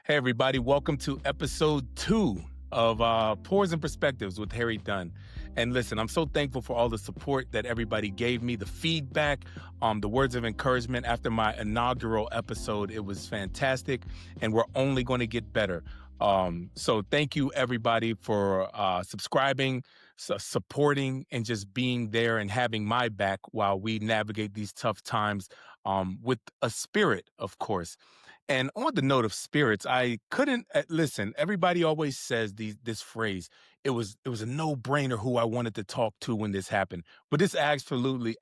Hey, everybody, welcome to episode 2 of Pores and Perspectives with Harry Dunn. And listen, I'm so thankful for all the support that everybody gave me, the feedback, the words of encouragement after my inaugural episode. It was fantastic, and we're only going to get better. So thank you, everybody, for subscribing, supporting, and just being there and having my back while we navigate these tough times with a spirit, of course. And on the note of spirits, I couldn't listen. Everybody always says this phrase. It was a no brainer who I wanted to talk to when this happened. But this absolutely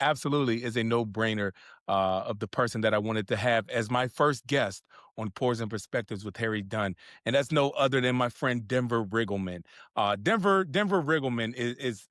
is a no brainer of the person that I wanted to have as my first guest on Pores and Perspectives with Harry Dunn, and that's no other than my friend Denver Riggleman. Denver Riggleman is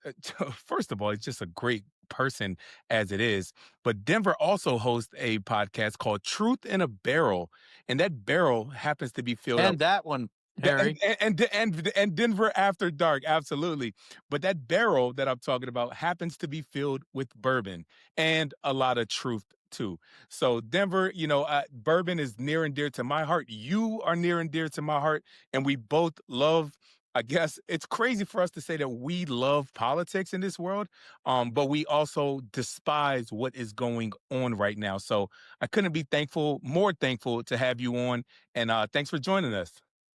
first of all, he's just a great person as it is. But Denver also hosts a podcast called Truth in a Barrel, and that barrel happens to be filled up. And that one, Harry. And Denver After Dark, absolutely. But that barrel that I'm talking about happens to be filled with bourbon and a lot of truth too. So Denver, bourbon is near and dear to my heart. You are near and dear to my heart, and we both love. I guess it's crazy for us to say that we love politics in this world, but we also despise what is going on right now. So I couldn't be more thankful to have you on, and thanks for joining us.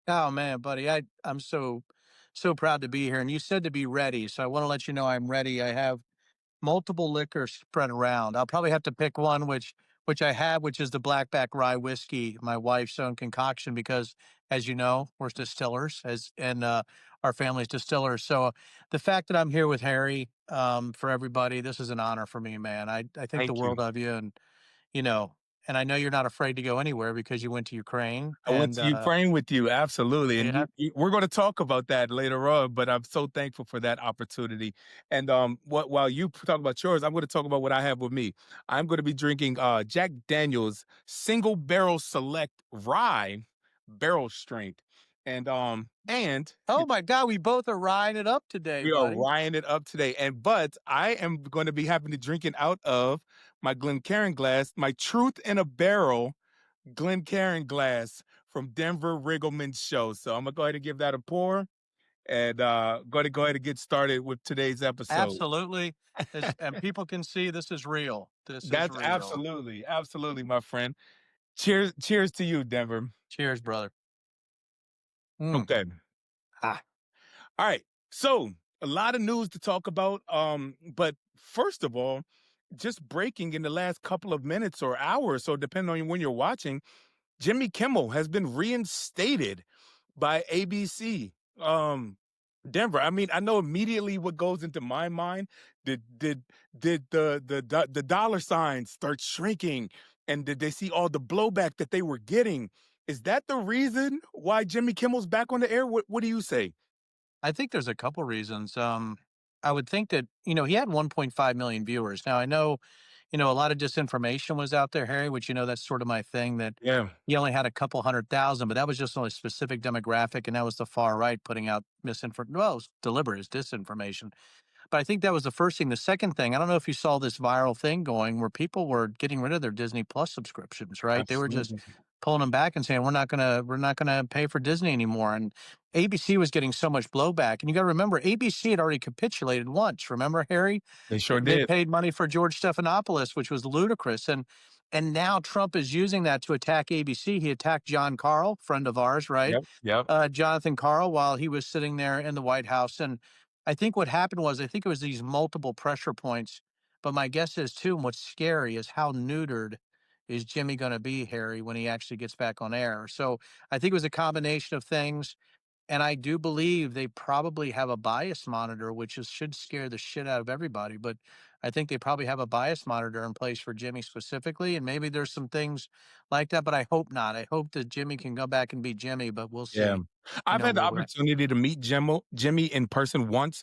Oh man, buddy, I'm so proud to be here. And you said to be ready, so I want to let you know I'm ready. I have multiple liquors spread around. I'll probably have to pick one, which I have, which is the Blackback Rye whiskey, my wife's own concoction, because as you know, we're distillers, and our family's distillers. So the fact that I'm here with Harry, for everybody, this is an honor for me, man. I think the Thank you. world of you, and you know, and I know you're not afraid to go anywhere because you went to Ukraine, I went and to Ukraine with you, absolutely, and yeah. we're going to talk about that later on. But I'm so thankful for that opportunity. And while you talk about yours, I'm going to talk about what I have with me. I'm going to be drinking Jack Daniel's Single Barrel Select Rye Barrel Strength, and Oh my God, we both are riding it up today, we are buddy. ryeing it up today. But I am going to be having to drinking out of my Glencairn glass, my Truth in a Barrel Glencairn glass from Denver Riggleman's show. So I'm gonna go ahead and give that a pour, and going to go ahead and get started with today's episode. Absolutely. And people can see this is real. This is That's real. absolutely, my friend. Cheers to you, Denver. Cheers, brother. Mm. Okay, Ah, all right. So a lot of news to talk about. But first of all, just breaking in the last couple of minutes or hours, so depending on when you're watching, Jimmy Kimmel has been reinstated by ABC. Denver. I mean, I know immediately what goes into my mind. Did the dollar signs start shrinking, and did they see all the blowback that they were getting? Is that the reason why Jimmy Kimmel's back on the air? What do you say? I think there's a couple reasons. I would think that, he had 1.5 million viewers. Now I know, a lot of disinformation was out there, Harry, which, that's sort of my thing, that Yeah, he only had a couple 100,000, but that was just on a specific demographic. And that was the far right putting out misinformation. Well, it was deliberate as disinformation. But I think that was the first thing. The second thing, I don't know if you saw this viral thing going where people were getting rid of their Disney Plus subscriptions, right? They were just absolutely. pulling them back and saying, we're not gonna pay for Disney anymore. And ABC was getting so much blowback. And you got to remember, ABC had already capitulated once. Remember, Harry? They sure They did. paid money for George Stephanopoulos, which was ludicrous. And now Trump is using that to attack ABC. He attacked John Carl, friend of ours, right? Yep, yep. Jonathan Carl, while he was sitting there in the White House. And I think what happened was, I think it was these multiple pressure points. But my guess is too, and what's scary is how neutered is Jimmy going to be, Harry, when he actually gets back on air. So I think it was a combination of things. And I do believe they probably have a bias monitor, which should scare the shit out of everybody. But I think they probably have a bias monitor in place for Jimmy specifically. And maybe there's some things like that, but I hope not. I hope that Jimmy can go back and be Jimmy, but we'll Yeah. see. I've had the We'll opportunity to meet Jimmy in person once,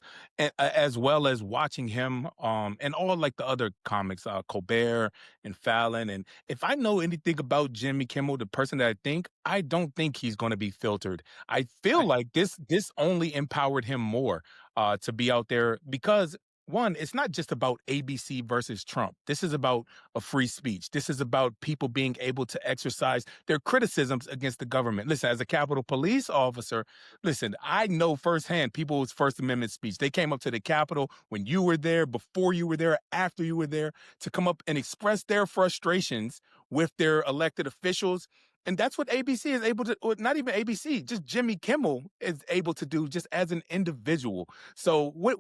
as well as watching him and all like the other comics, Colbert and Fallon. And if I know anything about Jimmy Kimmel, the person that I don't think he's going to be filtered. I feel I, like this only empowered him more to be out there because one, it's not just about ABC versus Trump. This is about a free speech. This is about people being able to exercise their criticisms against the government. Listen, as a Capitol Police officer, listen, I know firsthand people's First Amendment speech. They came up to the Capitol when you were there, before you were there, after you were there, to come up and express their frustrations with their elected officials. And that's what ABC is able to, or not even ABC, just Jimmy Kimmel is able to do just as an individual. So what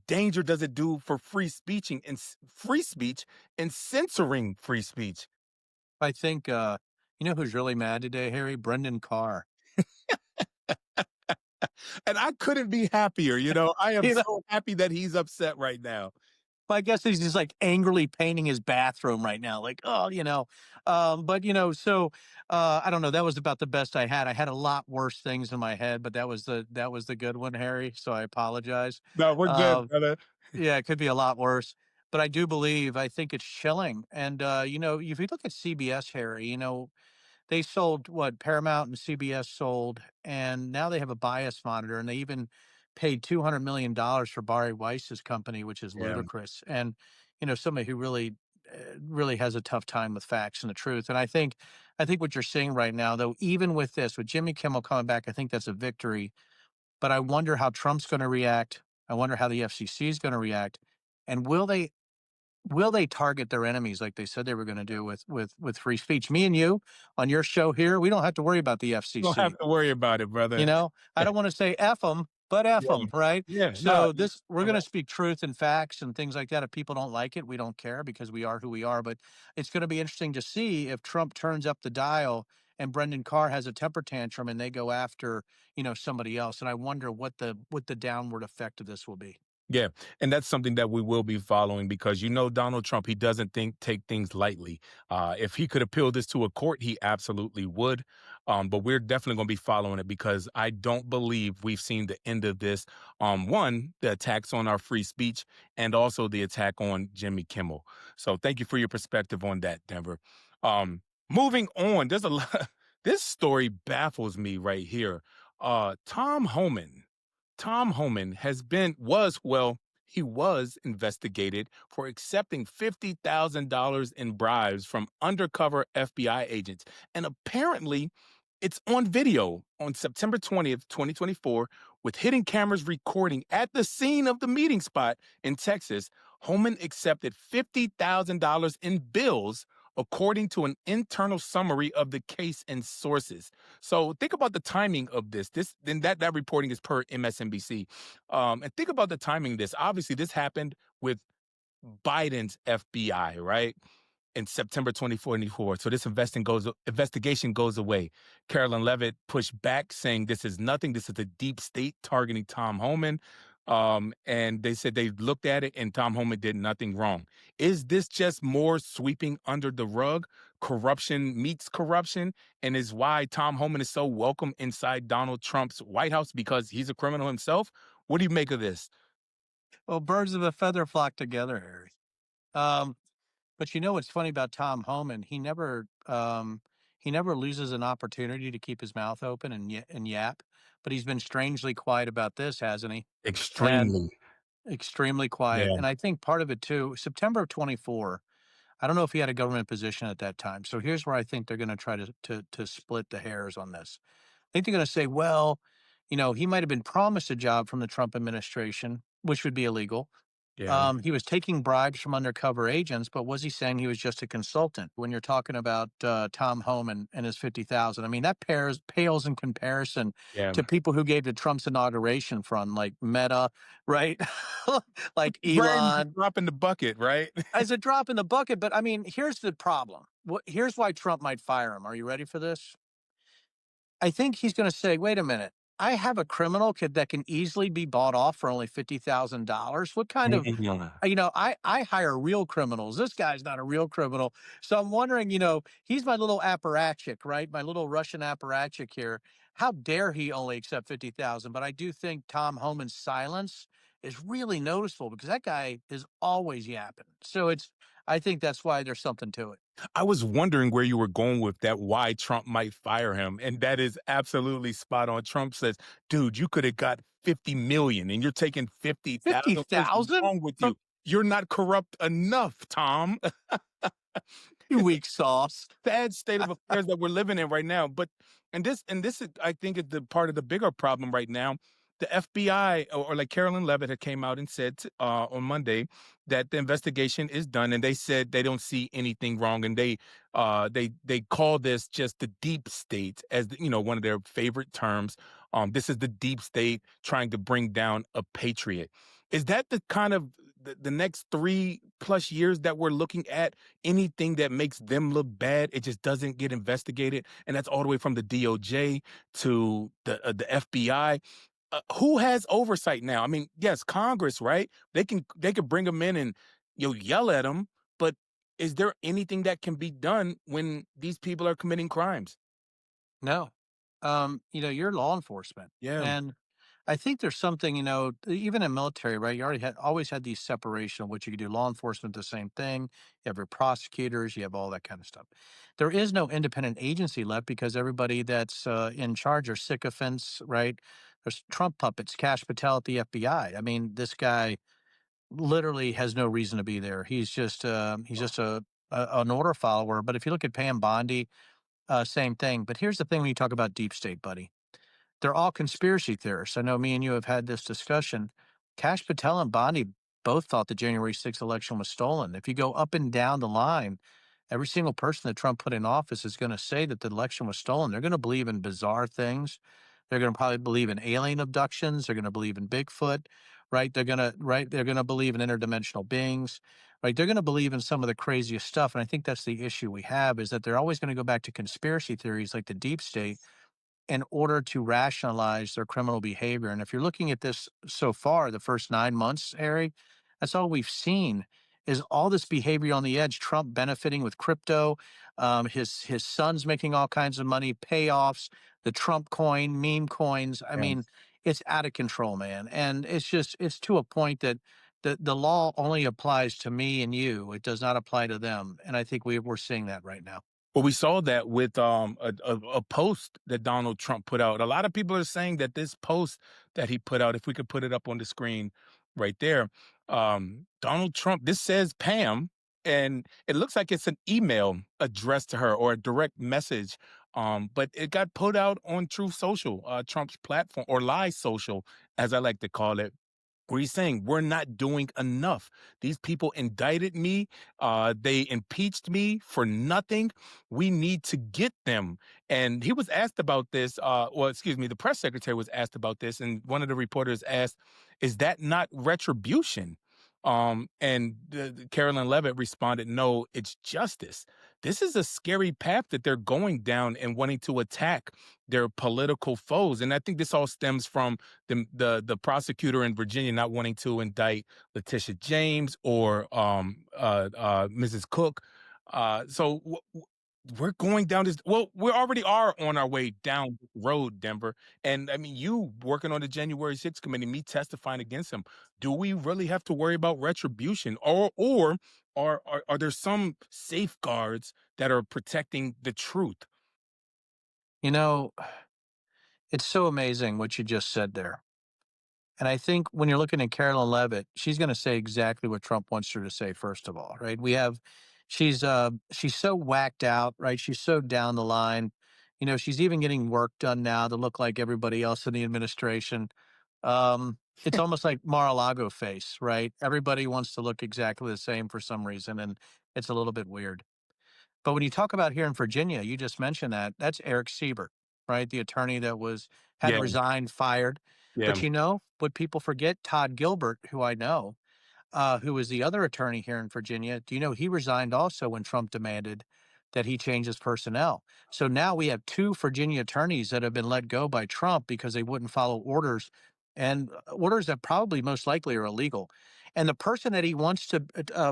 danger does it do for free speech and censoring free speech? I think, you know who's really mad today, Harry? Brendan Carr. And I couldn't be happier, you know. I am You know, so happy that he's upset right now. I guess he's just like angrily painting his bathroom right now. Like, oh, but so I don't know. That was about the best I had. I had a lot worse things in my head, but that was the good one, Harry. So I apologize. No, we're good, Um, brother. yeah, it could be a lot worse. But I think it's chilling. And if you look at CBS, Harry, they sold what Paramount and CBS sold, and now they have a bias monitor, and they even paid $200 million for Barry Weiss's company, which is Yeah. ludicrous. And somebody who really has a tough time with facts and the truth. And I think what you're seeing right now, though, even with this, with Jimmy Kimmel coming back, I think that's a victory. But I wonder how Trump's going to react. I wonder how the FCC is going to react, and will they target their enemies like they said they were going to do with free speech? Me and you on your show here, we don't have to worry about the You don't have FCC. to worry about it, brother. I don't want to say F them, but F Yeah. them, right? Yeah. No, So we're going to speak truth and facts and things like that. If people don't like it, we don't care because we are who we are. But it's going to be interesting to see if Trump turns up the dial and Brendan Carr has a temper tantrum and they go after, somebody else. And I wonder what the downward effect of this will be. yeah, and that's something that we will be following because Donald Trump, he doesn't take things lightly. If he could appeal this to a court, he absolutely would. But we're definitely going to be following it because I don't believe we've seen the end of this. One, the attacks on our free speech, and also the attack on Jimmy Kimmel. So thank you for your perspective on that, Denver. Moving on, there's a lot. This story baffles me right here. Tom Homan. Tom Homan he was investigated for accepting $50,000 in bribes from undercover FBI agents. And apparently, it's on video on September 20th, 2024, with hidden cameras recording at the scene of the meeting spot in Texas. Homan accepted $50,000 in bills, according to an internal summary of the case and sources. So think about the timing of this. That reporting is per MSNBC. And think about the timing of this. Obviously, this happened with Biden's FBI, right? In September 2024. So this investigation goes away. Carolyn Levitt pushed back, saying this is nothing. This is a deep state targeting Tom Homan. And they said they looked at it and Tom Homan did nothing wrong. Is this just more sweeping under the rug? Corruption meets corruption, and is why Tom Homan is so welcome inside Donald Trump's White House because he's a criminal himself? What do you make of this? Well, birds of a feather flock together, Harry. Um, but what's funny about Tom Homan? He never loses an opportunity to keep his mouth open and yap. But he's been strangely quiet about this, hasn't he? And Extremely. extremely quiet. Yeah. And I think part of it too, September of 24. I don't know if he had a government position at that time. So here's where I think they're going to try to split the hairs on this. I think they're going to say, well, he might have been promised a job from the Trump administration, which would be illegal. Yeah. He was taking bribes from undercover agents, but was he saying he was just a consultant? When you're talking about Tom Homan and his 50,000, I mean that pales in comparison Yeah. to people who gave to Trump's inauguration fund, like Meta, right? Like Brain Elon, drop in the bucket, right? as a drop in the bucket. But I mean, here's the problem. Here's why Trump might fire him. Are you ready for this? I think he's going to say, wait a minute. I have a criminal kid that can easily be bought off for only $50,000. What kind of Mm. I hire real criminals. This guy's not a real criminal. So I'm wondering, he's my little apparatchik, right? My little Russian apparatchik here. How dare he only accept 50,000? But I do think Tom Homan's silence is really noticeable because that guy is always yapping. So I think that's why there's something to it. I was wondering where you were going with that, why Trump might fire him. And that is absolutely spot on. Trump says, dude, you could have got 50 million and you're taking 50,000. What is 50,000 wrong with from you? You're not corrupt enough, Tom. you weak sauce. Sad state of affairs that we're living in right now. But and this is, I think, is the part of the bigger problem right now. The FBI or like Carolyn Levitt had came out and said on Monday that the investigation is done, and they said they don't see anything wrong, and they call this just the deep state as one of their favorite terms. This is the deep state trying to bring down a patriot. Is that the kind of the next 3+ years that we're looking at? Anything that makes them look bad, it just doesn't get investigated, and that's all the way from the DOJ to the FBI. Who has oversight now? I mean, yes, Congress, right? They can bring them in and yell at them, but is there anything that can be done when these people are committing crimes? No. You're law enforcement. Yeah, And I think there's something, even in military, right? You already had always had these separation of what you could do. Law enforcement, the same thing. You have your prosecutors, you have all that kind of stuff. There is no independent agency left because everybody that's in charge are sycophants, right? There's Trump puppets, Cash Patel at the FBI. I mean, this guy literally has no reason to be there. He's just an order follower. But if you look at Pam Bondi, same thing. But here's the thing: when you talk about deep state, buddy, they're all conspiracy theorists. I know me and you have had this discussion. Cash Patel and Bondi both thought the January 6th election was stolen. If you go up and down the line, every single person that Trump put in office is going to say that the election was stolen. They're going to believe in bizarre things. They're going to probably believe in alien abductions. They're going to believe in Bigfoot, right? They're going to believe in interdimensional beings, right? They're going to believe in some of the craziest stuff. And I think that's the issue we have is that they're always going to go back to conspiracy theories like the deep state in order to rationalize their criminal behavior. And if you're looking at this so far, the first 9 months, Harry, that's all we've seen is all this behavior on the edge. Trump benefiting with crypto, his son's making all kinds of money, payoffs, the Trump coin, meme coins. I yeah. mean, it's out of control, man. And it's to a point that the law only applies to me and you. It does not apply to them. And I think we're seeing that right now. Well, we saw that with a post that Donald Trump put out. A lot of people are saying that this post that he put out, if we could put it up on the screen right there, Donald Trump, this says Pam, and it looks like it's an email addressed to her or a direct message. But it got put out on Truth Social, Trump's platform, or Lie Social, as I like to call it, where he's saying we're not doing enough. These people indicted me. They impeached me for nothing. We need to get them. And he was asked about this. Well, excuse me, the press secretary was asked about this, and one of the reporters asked, "Is that not retribution?" And Carolyn Levitt responded, "No, it's justice." This is a scary path that they're going down and wanting to attack their political foes. And I think this all stems from the prosecutor in Virginia not wanting to indict Letitia James or Mrs. Cook. We're going down this. Well, we already are on our way down this road, Denver. And I mean, you working on the January 6th committee, me testifying against him. Do we really have to worry about retribution, or are there some safeguards that are protecting the truth? You know, it's so amazing what you just said there. And I think when you're looking at Carolyn Levitt, she's going to say exactly what Trump wants her to say. First of all, right? She's so whacked out, right? She's so down the line. She's even getting work done now to look like everybody else in the administration. It's almost like Mar-a-Lago face, right? Everybody wants to look exactly the same for some reason, and it's a little bit weird. But when you talk about here in Virginia, you just mentioned that's Eric Siebert, right? The attorney that had to Yeah, resign, fired. yeah. But what people forget, Todd Gilbert, who I know, who was the other attorney here in Virginia, do you know he resigned also when Trump demanded that he change his personnel? So now we have two Virginia attorneys that have been let go by Trump because they wouldn't follow orders and orders that probably most likely are illegal. And the person that he wants to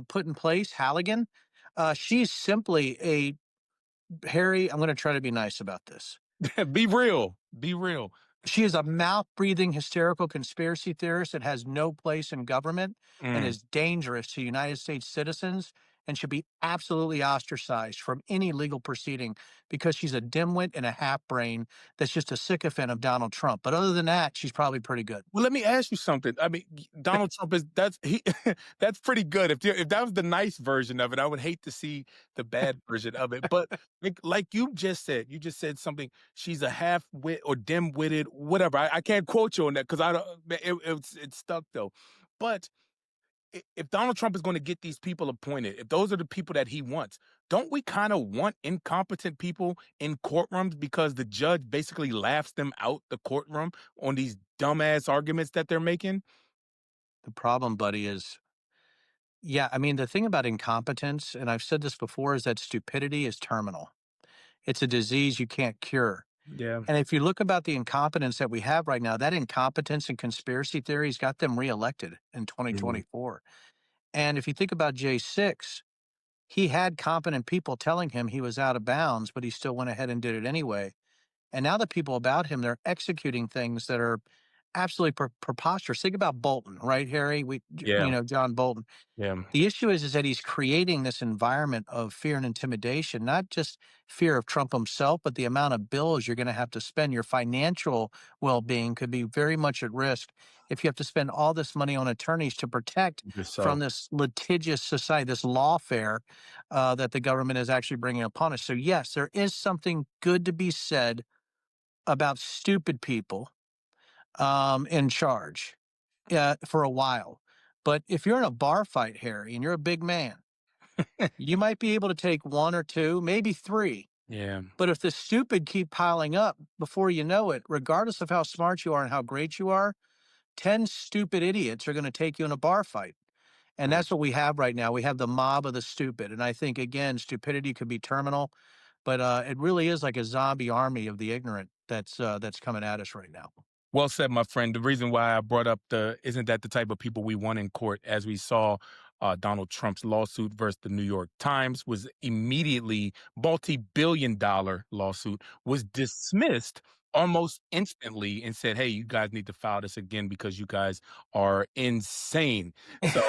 put in place, Halligan, she's simply Harry, I'm going to try to be nice about this. Be real. Be real. She is a mouth breathing hysterical conspiracy theorist that has no place in government and Mm. is dangerous to United States citizens and should be absolutely ostracized from any legal proceeding because she's a dimwit and a half brain that's just a sycophant of Donald Trump. But other than that, she's probably pretty good. Well, let me ask you something. I mean, Donald Trump is that's he that's pretty good. If that was the nice version of it, I would hate to see the bad version of it. But like you just said something. She's a half wit or dim witted, whatever. I can't quote you on that because I don't. It's stuck though. But if Donald Trump is going to get these people appointed, if those are the people that he wants, don't we kind of want incompetent people in courtrooms because the judge basically laughs them out the courtroom on these dumbass arguments that they're making? The problem, buddy, is yeah, I mean, the thing about incompetence, and I've said this before, is that stupidity is terminal. It's a disease you can't cure. Yeah. And if you look about the incompetence that we have right now, that incompetence and conspiracy theories got them reelected in Mhm. 2024. And if you think about J6, he had competent people telling him he was out of bounds, but he still went ahead and did it anyway. And now the people about him, they're executing things that are absolutely preposterous. Think about Bolton, right, Harry? Yeah. John Bolton. Yeah. The issue is that he's creating this environment of fear and intimidation, not just fear of Trump himself, but the amount of bills you're going to have to spend. Your financial well-being could be very much at risk if you have to spend all this money on attorneys to protect Just from so. this litigious society, this lawfare that the government is actually bringing upon us. So yes, there is something good to be said about stupid people in charge for a while. But if you're in a bar fight, Harry, and you're a big man, you might be able to take one or two, maybe three. Yeah. But if the stupid keep piling up before you know it, regardless of how smart you are and how great you are, 10 stupid idiots are going to take you in a bar fight. And Mm. that's what we have right now. We have the mob of the stupid. And I think, again, stupidity could be terminal, but it really is like a zombie army of the ignorant that's coming at us right now. Well said, my friend. The reason why I brought up the isn't that the type of people we want in court, as we saw Donald Trump's lawsuit versus the New York Times was immediately multi-billion-dollar lawsuit was dismissed almost instantly and said, "Hey, you guys need to file this again because you guys are insane." So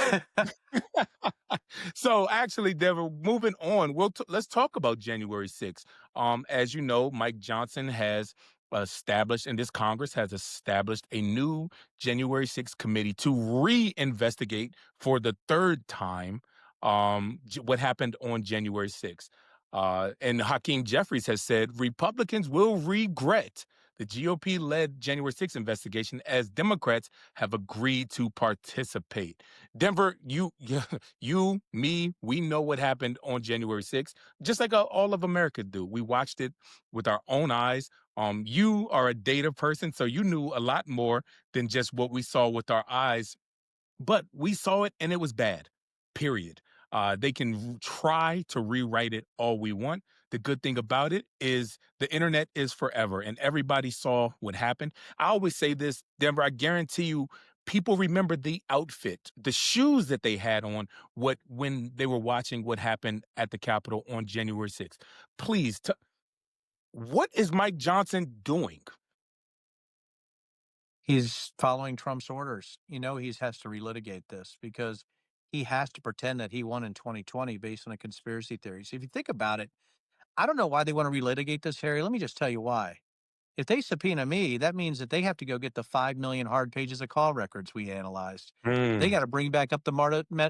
so actually, Deborah, moving on, let's talk about January 6th. As you know, Mike Johnson has established, and this Congress has established a new January 6th committee to reinvestigate for the third time what happened on January 6th. And Hakeem Jeffries has said Republicans will regret the GOP led January 6th investigation as Democrats have agreed to participate. Denver, you, me, we know what happened on January 6th, just like all of America do. We watched it with our own eyes. You are a data person, so you knew a lot more than just what we saw with our eyes, but we saw it and it was bad, period. They can try to rewrite it all we want. The good thing about it is the internet is forever and everybody saw what happened. I always say this, Denver, I guarantee you, people remember the outfit, the shoes that they had on when they were watching what happened at the Capitol on January 6th. Please, what is Mike Johnson doing? He's following Trump's orders. He has to relitigate this because he has to pretend that he won in 2020 based on a conspiracy theory. So if you think about it, I don't know why they want to relitigate this, Harry. Let me just tell you why. If they subpoena me, that means that they have to go get the 5 million hard pages of call records we analyzed. They Mm, got to bring back up the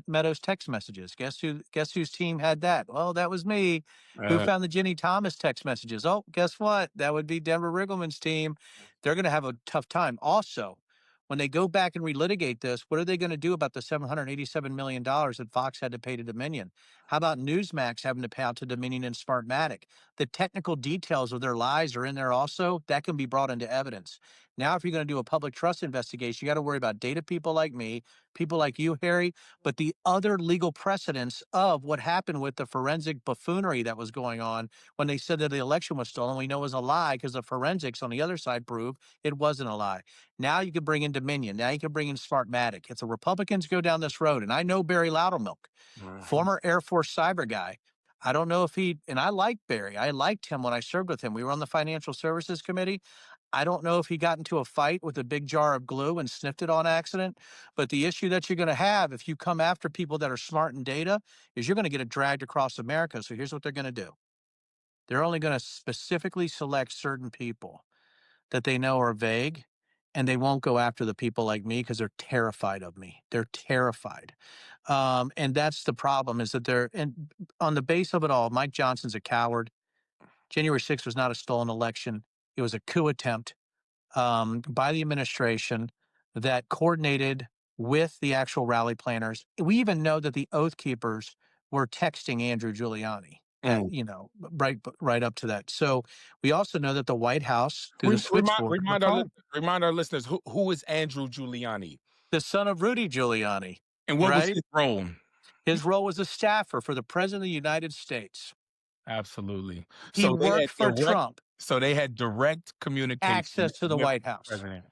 Meadows text messages. Guess whose team had that? Well, that was me. Who uh, found the Jenny Thomas text messages? Oh, guess what? That would be Denver Riggleman's team. They're going to have a tough time. Also, when they go back and relitigate this, what are they going to do about the $787 million that Fox had to pay to Dominion? How about Newsmax having to pay out to Dominion and Smartmatic? The technical details of their lies are in there also. That can be brought into evidence. Now, if you're going to do a public trust investigation, you got to worry about data people like me, people like you, Harry, but the other legal precedents of what happened with the forensic buffoonery that was going on when they said that the election was stolen. We know it was a lie because the forensics on the other side proved it wasn't a lie. Now you can bring in Dominion. Now you can bring in Smartmatic. If the Republicans go down this road, and I know Barry Loudermilk, mhm. former Air Force cyber guy, I don't know if and I liked Barry. I liked him when I served with him. We were on the Financial Services Committee. I don't know if he got into a fight with a big jar of glue and sniffed it on accident, but the issue that you're going to have if you come after people that are smart in data is you're going to get it dragged across America. So here's what they're going to do. They're only going to specifically select certain people that they know are vague, and they won't go after the people like me because they're terrified of me. They're terrified. And that's the problem is that they're, and on the base of it all, Mike Johnson's a coward. January 6th was not a stolen election. It was a coup attempt by the administration that coordinated with the actual rally planners. We even know that the Oath Keepers were texting Andrew Giuliani. Mm. Right up to that. So we also know that the White House, through the switchboard, recall Remind our listeners who is Andrew Giuliani the son of Rudy Giuliani, and what was right? his role? His role was a staffer for the president of the United States. Absolutely. He So they worked had for direct Trump, communication access to the with White the House. president.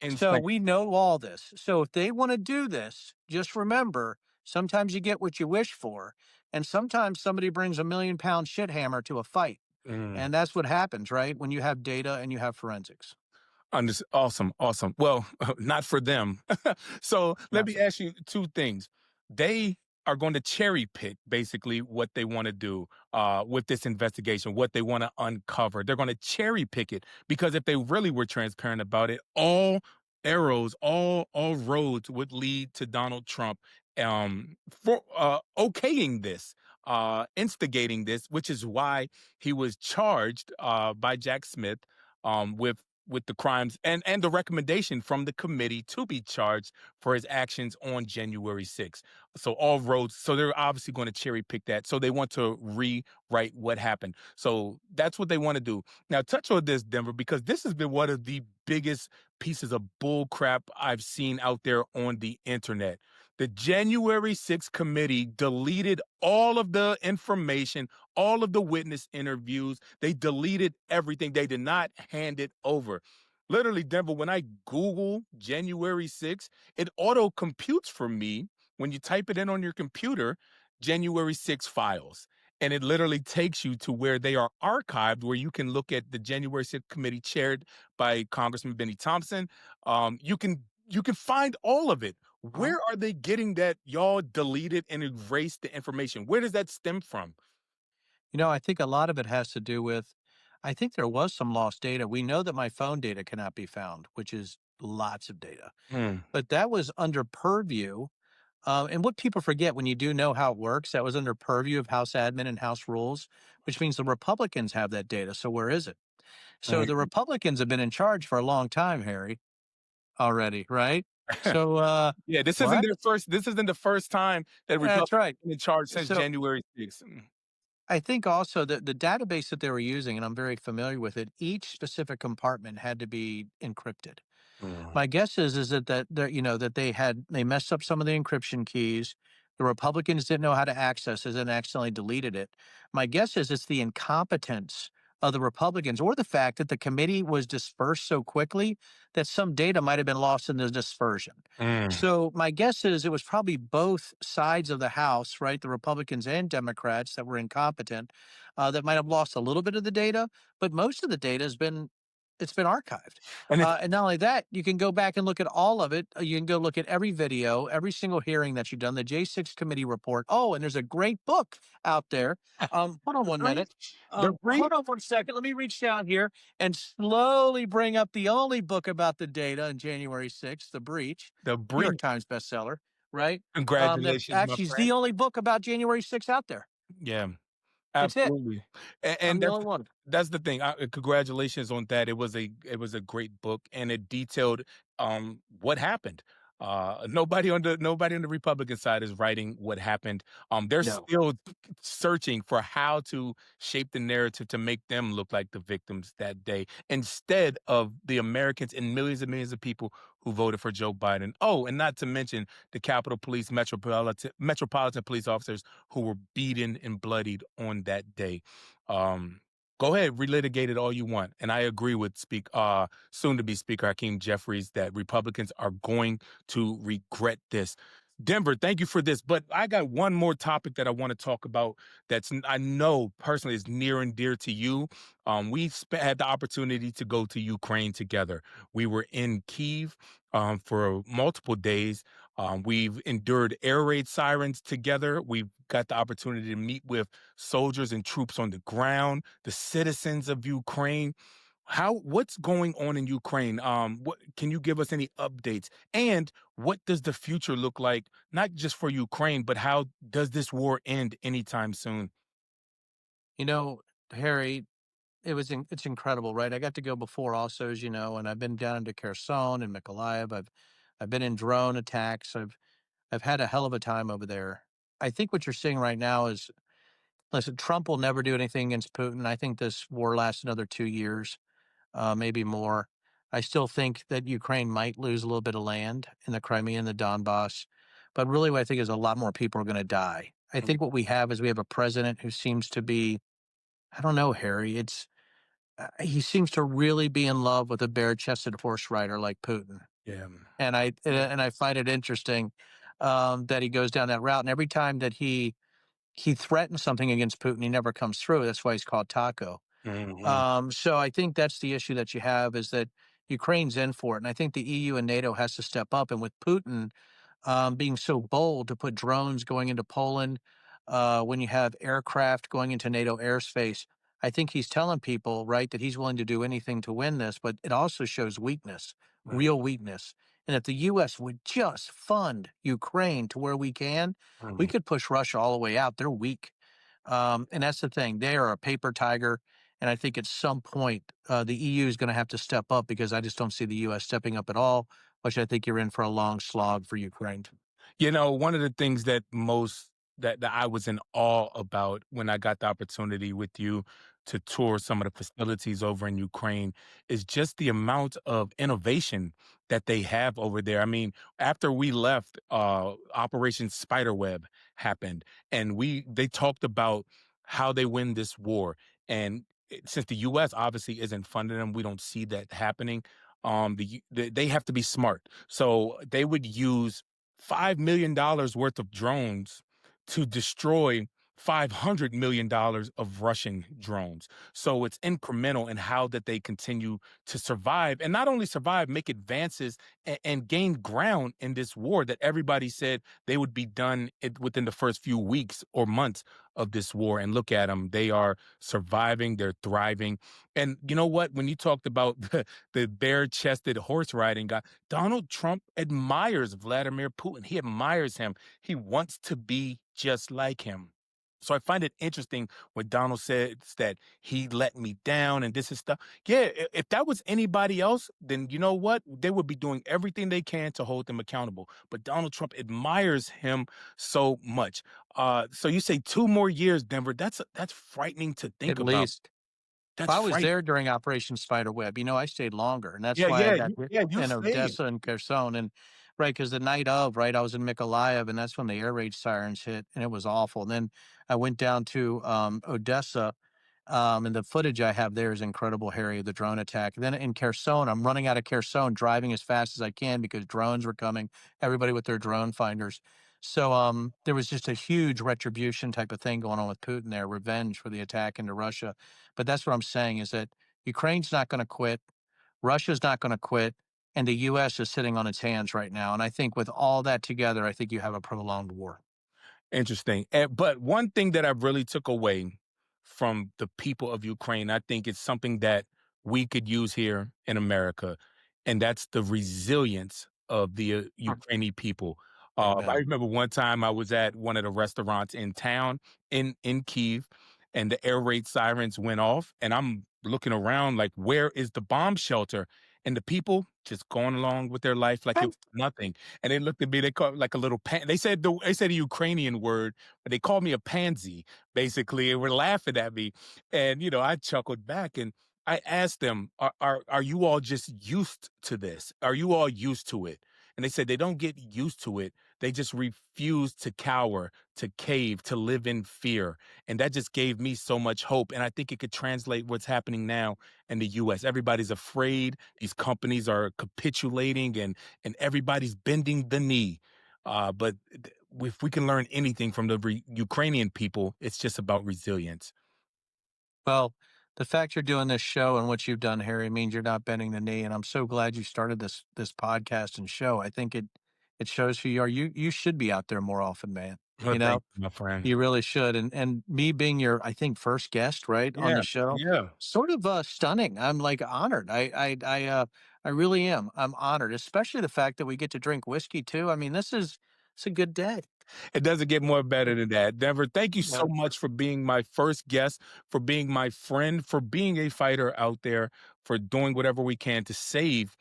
So Insane. we know all this. So if they want to do this, just remember sometimes you get what you wish for, and sometimes somebody brings a million-pound shit hammer to a fight. Mm. And that's what happens, right? When you have data and you have forensics. Awesome, awesome. Well, not for them. So let Not me for ask you two things. They are going to cherry pick basically what they want to do with this investigation, what they want to uncover. They're going to cherry pick it because if they really were transparent about it, all roads would lead to Donald Trump for okaying this, instigating this, which is why he was charged by Jack Smith with the crimes and the recommendation from the committee to be charged for his actions on January 6th. So all roads, so they're obviously going to cherry pick that. So they want to rewrite what happened. So that's what they want to do. Now touch on this, Denver, because this has been one of the biggest pieces of bull crap I've seen out there on the internet. The January 6th committee deleted all of the information, all of the witness interviews. They deleted everything. They did not hand it over. Literally, Denver, when I Google January 6th, it auto computes for me when you type it in on your computer, January 6 files. And it literally takes you to where they are archived, where you can look at the January 6th committee chaired by Congressman Benny Thompson. You can find all of it. uh Where are they getting that y'all deleted and erased the information? Where does that stem from? I think a lot of it has to do with, I think there was some lost data. We know that my phone data cannot be found, which is lots of data, Mm, but that was under purview. And what people forget when you do know how it works, that was under purview of House admin and House rules, which means the Republicans have that data. So where is it? So the mm. Republicans have been in charge for a long time, Harry, already, right? So Yeah, this isn't what? their first. This isn't the first time that That's Republicans right. been in charge since So January 6th. I think also that the database that they were using, and I'm very familiar with it, each specific compartment had to be encrypted. Mm. My guess is that they messed up some of the encryption keys. The Republicans didn't know how to access it and accidentally deleted it. My guess is it's the incompetence of the Republicans or the fact that the committee was dispersed so quickly that some data might have been lost in the dispersion. Mm. So my guess is it was probably both sides of the House, right? The Republicans and Democrats that were incompetent, that might have lost a little bit of the data, but most of the data it's been archived. And it's And not only that, you can go back and look at all of it. You can go look at every video, every single hearing that you've done, the J6 committee report. Oh, and there's a great book out there. Hold on the one brief, minute. the brief, Hold on for a second. Let me reach down here and slowly bring up the only book about the data on January 6th, The Breach, the New York brief. Times bestseller, right? That Congratulations, my actually is friend. the only book about January 6th out there. Yeah. It's it. Absolutely, and I'm the that's only one. the thing. Congratulations on that. It was a great book, and it detailed what happened. Nobody on the Republican side is writing what happened. They're No. still searching for how to shape the narrative to make them look like the victims that day, instead of the Americans and millions of people who voted for Joe Biden. Oh, and not to mention the Capitol Police, Metropolitan Police officers who were beaten and bloodied on that day. Um, Go ahead, relitigate it all you want. And I agree with soon to be Speaker Hakeem Jeffries that Republicans are going to regret this. Denver, thank you for this. But I got one more topic that I want to talk about I know personally is near and dear to you. Had the opportunity to go to Ukraine together. We were in Kiev for multiple days. We've endured air raid sirens together. We've got the opportunity to meet with soldiers and troops on the ground, the citizens of Ukraine. What's going on in Ukraine? What can you give us any updates? And what does the future look like, not just for Ukraine, but how does this war end anytime soon? You know, Harry, it's incredible, right? I got to go before also, as you know, and I've been down into Kherson and Mykolaiv. I've been in drone attacks. I've had a hell of a time over there. I think what you're seeing right now is, listen, Trump will never do anything against Putin. I think this war lasts another 2 years, maybe more. I still think that Ukraine might lose a little bit of land in the Crimea and the Donbass, but really, what I think is a lot more people are going to die. I Mm, think what we have a president who seems to be, I don't know, Harry. He seems to really be in love with a bare-chested horse rider like Putin, yeah. and I find it interesting that he goes down that route. And every time that he threatens something against Putin, he never comes through. That's why he's called Taco. Mhm. So I think that's the issue that you have is that Ukraine's in for it, and I think the EU and NATO has to step up. And with Putin being so bold to put drones going into Poland, when you have aircraft going into NATO airspace, I think he's telling people, right, that he's willing to do anything to win this, but it also shows weakness, Mhm. real weakness. And if the US would just fund Ukraine to where we Mhm. could push Russia all the way out. They're weak. And that's the thing. They are a paper tiger. And I think at some point, the EU is going to have to step up because I just don't see the US stepping up at all, which I think you're in for a long slog for Ukraine. One of the things that I was in awe about when I got the opportunity with you to tour some of the facilities over in Ukraine is just the amount of innovation that they have over there. I mean, after we left, Operation Spiderweb happened, and they talked about how they win this war. And since the U.S. obviously isn't funding them, we don't see that happening. They have to be smart, so they would use $5 million worth of drones to destroy $500 million of Russian drones. So it's incremental in how that they continue to survive, and not only survive, make advances and gain ground in this war that everybody said they would be done within the first few weeks or months of this war. And look at them. They are surviving, they're thriving. And you know what? When you talked about the bare chested horse riding guy, Donald Trump admires Vladimir Putin. He admires him. He wants to be just like him. So I find it interesting when Donald says that he let me down and this is stuff. Yeah, if that was anybody else, then you know what? They would be doing everything they can to hold them accountable. But Donald Trump admires him so much. So you say 2 more years, Denver. That's frightening to think At about. least. That's I was frightening. there during Operation Spiderweb. I stayed longer, and that's Yeah, why I yeah, got you in stayed. Odessa and Kherson, and right because the night of, right, I was in Mykolaiv, and that's when the air raid sirens hit, and it was awful. And then I went down to Odessa. And the footage I have there is incredible, Harry, the drone attack. Then in Kherson, I'm running out of Kherson, driving as fast as I can because drones were coming, everybody with their drone finders. So there was just a huge retribution type of thing going on with Putin there, revenge for the attack into Russia. But that's what I'm saying is that Ukraine's not going to quit, Russia's not going to quit, and the US is sitting on its hands right now. And I think with all that together, I think you have a prolonged war. Interesting. But one thing that I really took away from the people of Ukraine, I think it's something that we could use here in America, and that's the resilience of the Ukrainian people. I Amen. remember one time I was at one of the restaurants in town in Kiev, and the air raid sirens went off, and I'm looking around like, where is the bomb shelter? And the people just going along with their life like it was nothing. And they looked at me, they called like a little they said a Ukrainian word, but they called me a pansy, basically, and were laughing at me. And I chuckled back and I asked them, are you all just used to this? Are you all used to it? And they said they don't get used to it. They just refuse to cower, to cave, to live in fear. And that just gave me so much hope. And I think it could translate what's happening now in the US. Everybody's afraid. These companies are capitulating and everybody's bending the knee. But if we can learn anything from the Ukrainian people, it's just about resilience. Well, the fact you're doing this show and what you've done, Harry, means you're not bending the knee, and I'm so glad you started this podcast and show. I think it shows who you are. You should be out there more often, man. Well, You know, thank you, my friend. you really should. And me being your, I think, first guest, right, on Yeah, the show, yeah. sort of stunning. I'm like honored. I really am. I'm honored, especially the fact that we get to drink whiskey too. I mean, it's a good day. It doesn't get more better than that. Denver, thank you so Yeah. much for being my first guest, for being my friend, for being a fighter out there, for doing whatever we can to save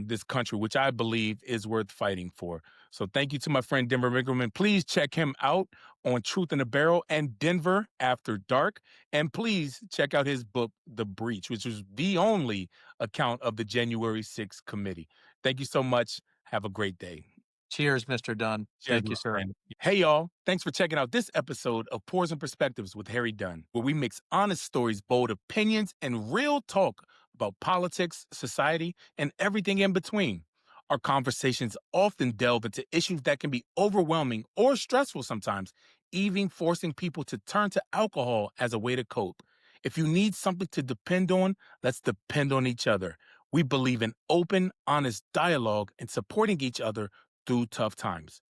this country, which I believe is worth fighting for. So thank you to my friend Denver Mickelman. Please check him out on Truth in the Barrel and Denver After Dark. And please check out his book, The Breach, which was the only account of the January 6th committee. Thank you so much. Have a great day. Cheers, Mr. Dunn. Cheers, Thank my you, sir. friend. Hey, y'all. Thanks for checking out this episode of Pores and Perspectives with Harry Dunn, where we mix honest stories, bold opinions, and real talk about politics, society, and everything in between. Our conversations often delve into issues that can be overwhelming or stressful sometimes, even forcing people to turn to alcohol as a way to cope. If you need something to depend on, let's depend on each other. We believe in open, honest dialogue and supporting each other through tough times.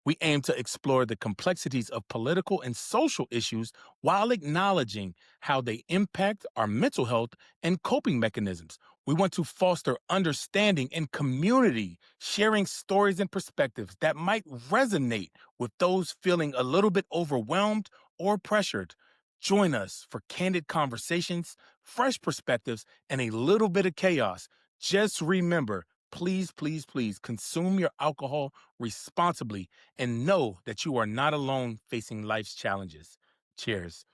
We aim to explore the complexities of political and social issues while acknowledging how they impact our mental health and coping mechanisms. We want to foster understanding and community, sharing stories and perspectives that might resonate with those feeling a little bit overwhelmed or pressured. Join us for candid conversations, fresh perspectives, and a little bit of chaos. Just remember, please, please, please consume your alcohol responsibly and know that you are not alone facing life's challenges. Cheers.